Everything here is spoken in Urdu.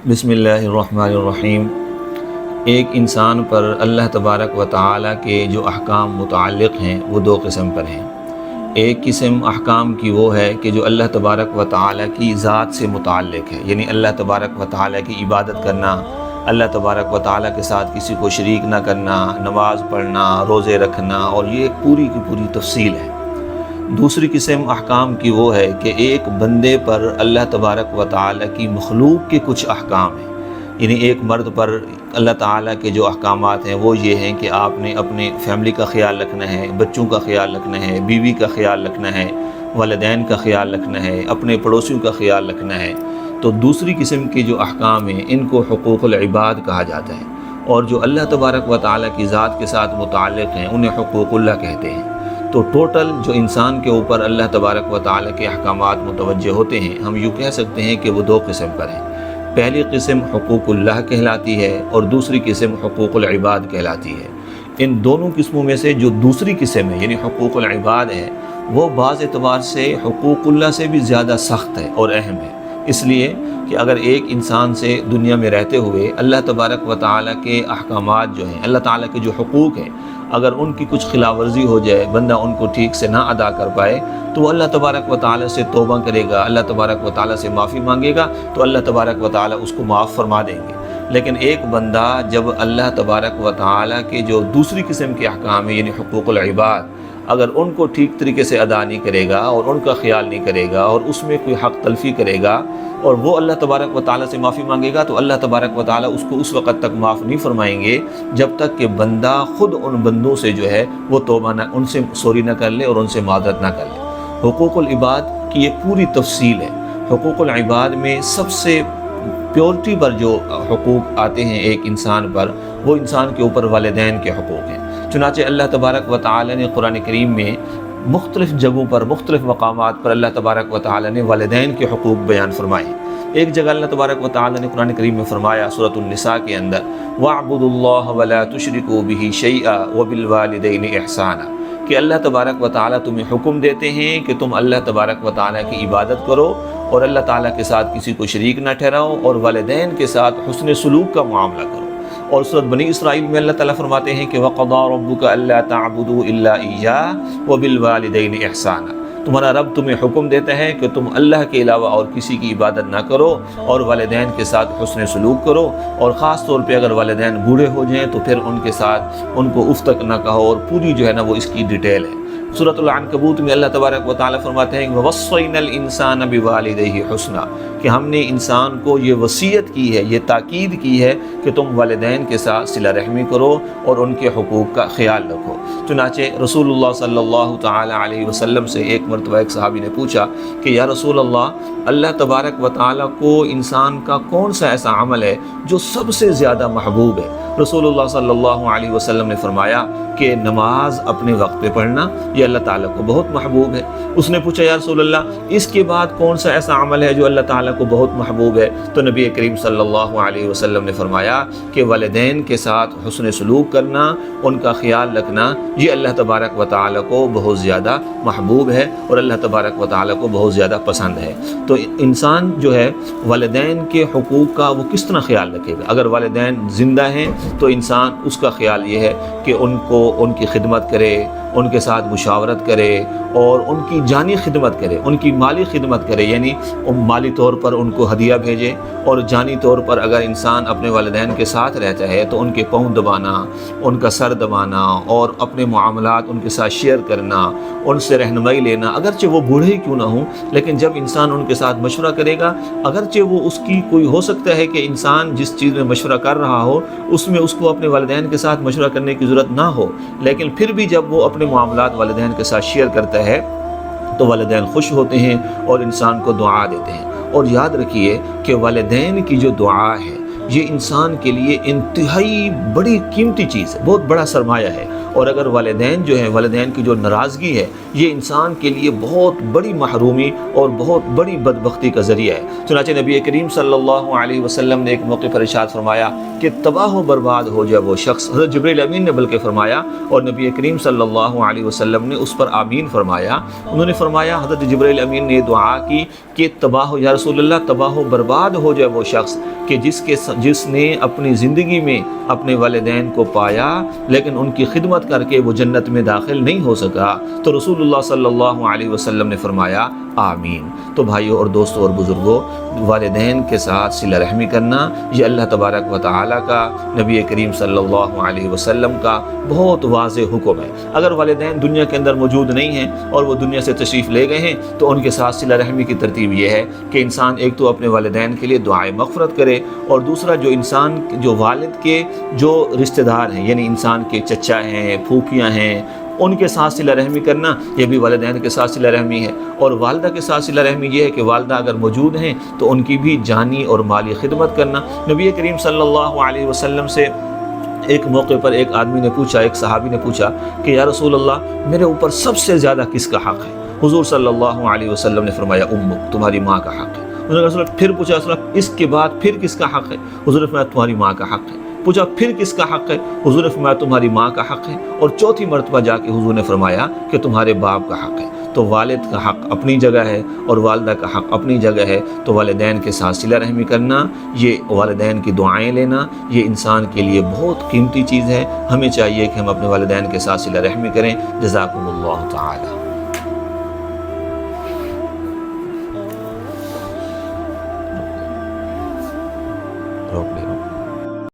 بسم اللہ الرحمن الرحیم۔ ایک انسان پر اللہ تبارک و تعالیٰ کے جو احکام متعلق ہیں وہ دو قسم پر ہیں۔ ایک قسم احکام کی وہ ہے کہ جو اللہ تبارک و تعالیٰ کی ذات سے متعلق ہے، یعنی اللہ تبارک و تعالیٰ کی عبادت کرنا، اللہ تبارک و تعالیٰ کے ساتھ کسی کو شریک نہ کرنا، نماز پڑھنا، روزے رکھنا، اور یہ پوری کی پوری تفصیل ہے۔ دوسری قسم احکام کی وہ ہے کہ ایک بندے پر اللہ تبارک و تعالیٰ کی مخلوق کے کچھ احکام ہیں، یعنی ایک مرد پر اللہ تعالیٰ کے جو احکامات ہیں وہ یہ ہیں کہ آپ نے اپنے فیملی کا خیال رکھنا ہے، بچوں کا خیال رکھنا ہے، بیوی کا خیال رکھنا ہے، والدین کا خیال رکھنا ہے، اپنے پڑوسیوں کا خیال رکھنا ہے۔ تو دوسری قسم کے جو احکام ہیں ان کو حقوق العباد کہا جاتا ہے، اور جو اللہ تبارک و تعالیٰ کی ذات کے ساتھ متعلق ہیں انہیں حقوق اللہ کہتے ہیں۔ تو ٹوٹل جو انسان کے اوپر اللہ تبارک و تعالیٰ کے احکامات متوجہ ہوتے ہیں، ہم یوں کہہ سکتے ہیں کہ وہ دو قسم پر ہیں۔ پہلی قسم حقوق اللہ کہلاتی ہے اور دوسری قسم حقوق العباد کہلاتی ہے۔ ان دونوں قسموں میں سے جو دوسری قسم ہے یعنی حقوق العباد ہے، وہ بعض اعتبار سے حقوق اللہ سے بھی زیادہ سخت ہے اور اہم ہے، اس لیے کہ اگر ایک انسان سے دنیا میں رہتے ہوئے اللہ تبارک و تعالیٰ کے احکامات جو ہیں، اللہ تعالیٰ کے جو حقوق ہیں، اگر ان کی کچھ خلاف ورزی ہو جائے، بندہ ان کو ٹھیک سے نہ ادا کر پائے، تو وہ اللہ تبارک و تعالیٰ سے توبہ کرے گا، اللہ تبارک و تعالیٰ سے معافی مانگے گا تو اللہ تبارک و تعالیٰ اس کو معاف فرما دیں گے۔ لیکن ایک بندہ جب اللہ تبارک و تعالیٰ کے جو دوسری قسم کے احکام ہیں یعنی حقوق العباد، اگر ان کو ٹھیک طریقے سے ادا نہیں کرے گا اور ان کا خیال نہیں کرے گا اور اس میں کوئی حق تلفی کرے گا اور وہ اللہ تبارک و تعالیٰ سے معافی مانگے گا، تو اللہ تبارک و تعالیٰ اس کو اس وقت تک معاف نہیں فرمائیں گے جب تک کہ بندہ خود ان بندوں سے جو ہے وہ توبہ نہ، ان سے سوری نہ کر لے اور ان سے معذرت نہ کر لے۔ حقوق العباد کی ایک پوری تفصیل ہے۔ حقوق العباد میں سب سے پیورٹی پر جو حقوق آتے ہیں ایک انسان پر، وہ انسان کے اوپر والدین کے حقوق ہیں۔ چنانچہ اللہ تبارک و تعالیٰ نے قرآن کریم میں مختلف جگہوں پر، مختلف مقامات پر اللہ تبارک و تعالیٰ نے والدین کے حقوق بیان فرمائے۔ ایک جگہ اللہ تبارک و تعالیٰ نے قرآن کریم میں فرمایا سورۃ النساء کے اندر، وَاعْبُدُوا اللَّهَ وَلَا تُشْرِكُوا بِهِ شَيْئًا وَبِالْوَالِدَيْنِ إِحْسَانًا، کہ اللہ تبارک و تعالیٰ تمہیں حکم دیتے ہیں کہ تم اللہ تبارک و تعالیٰ کی عبادت کرو اور اللہ تعالیٰ کے ساتھ کسی کو شریک نہ ٹھہراؤ اور والدین کے ساتھ حسن سلوک کا معاملہ کرو۔ اور سورۃ بنی اسرائیل میں اللہ تعالیٰ فرماتے ہیں کہ وَقَضَىٰ رَبُّكَ أَلَّا تَعْبُدُوا إِلَّا إِيَّاهُ وَبِالْوَالِدَيْنِ إِحْسَانًا، تمہارا رب تمہیں حکم دیتا ہے کہ تم اللہ کے علاوہ اور کسی کی عبادت نہ کرو اور والدین کے ساتھ حسن سلوک کرو، اور خاص طور پہ اگر والدین بوڑھے ہو جائیں تو پھر ان کے ساتھ ان کو اف تک نہ کہو، اور پوری جو ہے نا وہ اس کی ڈیٹیل ہے۔ سورۃ العنکبوت میں اللہ تبارک و تعالیٰ فرماتے ہیں وَوَصَّيْنَا الْإِنسَانَ بِوَالِدَيْهِ حُسْنًا، کہ ہم نے انسان کو یہ وصیت کی ہے، یہ تاکید کی ہے کہ تم والدین کے ساتھ صلہ رحمی کرو اور ان کے حقوق کا خیال رکھو۔ چنانچہ رسول اللہ صلی اللہ تعالیٰ علیہ وسلم سے ایک مرتبہ ایک صحابی نے پوچھا کہ یا رسول اللہ تبارک و تعالیٰ کو انسان کا کون سا ایسا عمل ہے جو سب سے زیادہ محبوب ہے؟ رسول اللہ صلی اللہ علیہ وسلم نے فرمایا کہ نماز اپنے وقت پہ پڑھنا یہ اللہ تعالیٰ کو بہت محبوب ہے۔ اس نے پوچھا یا رسول اللہ اس کے بعد کون سا ایسا عمل ہے جو اللہ تعالیٰ کو بہت محبوب ہے؟ تو نبی کریم صلی اللہ علیہ وسلم نے فرمایا کہ والدین کے ساتھ حسن سلوک کرنا، ان کا خیال رکھنا، یہ اللہ تبارک و تعالیٰ کو بہت زیادہ محبوب ہے اور اللہ تبارک و تعالیٰ کو بہت زیادہ پسند ہے۔ تو انسان جو ہے والدین کے حقوق کا وہ کس طرح خیال رکھے گا؟ اگر والدین زندہ ہیں تو انسان اس کا خیال یہ ہے کہ ان کو ان کی خدمت کرے، ان کے ساتھ مشاورت کرے اور ان کی جانی خدمت کرے، ان کی مالی خدمت کرے، یعنی مالی طور پر ان کو ہدیہ بھیجے، اور جانی طور پر اگر انسان اپنے والدین کے ساتھ رہتا ہے تو ان کے پاؤں دبانا، ان کا سر دبانا اور اپنے معاملات ان کے ساتھ شیئر کرنا، ان سے رہنمائی لینا، اگرچہ وہ بوڑھے کیوں نہ ہوں، لیکن جب انسان ان کے ساتھ مشورہ کرے گا، اگرچہ وہ اس کی کوئی ہو سکتا ہے کہ انسان جس چیز میں مشورہ کر رہا ہو اس میں اس کو اپنے والدین کے ساتھ مشورہ کرنے کی ضرورت نہ ہو، لیکن پھر بھی جب وہ اپنے معاملات والدین کے ساتھ شیئر کرتا ہے تو والدین خوش ہوتے ہیں اور انسان کو دعا دیتے ہیں۔ اور یاد رکھیے کہ والدین کی جو دعا ہے یہ انسان کے لیے انتہائی بڑی قیمتی چیز ہے، بہت بڑا سرمایہ ہے، اور اگر والدین جو ہیں، والدین کی جو ناراضگی ہے، یہ انسان کے لیے بہت بڑی محرومی اور بہت بڑی بدبختی کا ذریعہ ہے۔ چنانچہ نبی کریم صلی اللہ علیہ وسلم نے ایک موقع پر ارشاد فرمایا کہ تباہ و برباد ہو جائے وہ شخص، حضرت جبرائیل امین نے بلکہ فرمایا، اور نبی کریم صلی اللہ علیہ وسلم نے اس پر آمین فرمایا۔ انہوں نے فرمایا، حضرت جبرائیل امین نے دعا کی کہ یا رسول اللہ تباہ و برباد ہو جائے وہ شخص کہ جس نے اپنی زندگی میں اپنے والدین کو پایا لیکن ان کی خدمت کر کے وہ جنت میں داخل نہیں ہو سکا۔ تو رسول اللہ صلی اللہ علیہ وسلم نے فرمایا آمین۔ تو بھائیوں اور دوستوں اور بزرگوں، والدین کے ساتھ صلہ رحمی کرنا یہ اللہ تبارک و تعالیٰ کا، نبی کریم صلی اللہ علیہ وسلم کا بہت واضح حکم ہے۔ اگر والدین دنیا کے اندر موجود نہیں ہیں اور وہ دنیا سے تشریف لے گئے ہیں تو ان کے ساتھ صلہ رحمی کی ترتیب یہ ہے کہ انسان ایک تو اپنے والدین کے لیے دعائے مغفرت کرے، اور دوسرا جو والد کے جو رشتہ دار ہیں، یعنی انسان کے چچا ہیں، پھوپھیاں ہیں، ان کے ساتھ صلہ رحمی کرنا یہ بھی والدین کے ساتھ صلہ رحمی ہے۔ اور والدہ کے ساتھ صلہ رحمی یہ ہے کہ والدہ اگر موجود ہیں تو ان کی بھی جانی اور مالی خدمت کرنا۔ نبی کریم صلی اللہ علیہ وسلم سے ایک موقع پر ایک آدمی نے پوچھا، ایک صحابی نے پوچھا کہ یا رسول اللہ میرے اوپر سب سے زیادہ کس کا حق ہے؟ حضور صلی اللہ علیہ وسلم نے فرمایا امک، تمہاری ماں کا حق ہے۔ حضور رسول اللہ پھر پوچھا، رسول اللہ اس کے بعد پھر کس کا حق ہے؟ حضور نے فرمایا تمہاری ماں کا حق ہے۔ پوچھا پھر کس کا حق ہے؟ حضور نے فرمایا تمہاری ماں کا حق ہے، اور چوتھی مرتبہ جا کے حضور نے فرمایا کہ تمہارے باپ کا حق ہے۔ تو والد کا حق اپنی جگہ ہے اور والدہ کا حق اپنی جگہ ہے، تو والدین کے ساتھ صلہ رحمی کرنا، یہ والدین کی دعائیں لینا، یہ انسان کے لیے بہت قیمتی چیز ہے۔ ہمیں چاہیے کہ ہم اپنے والدین کے ساتھ صلہ رحمی کریں۔ جزاکم اللہ تعالی۔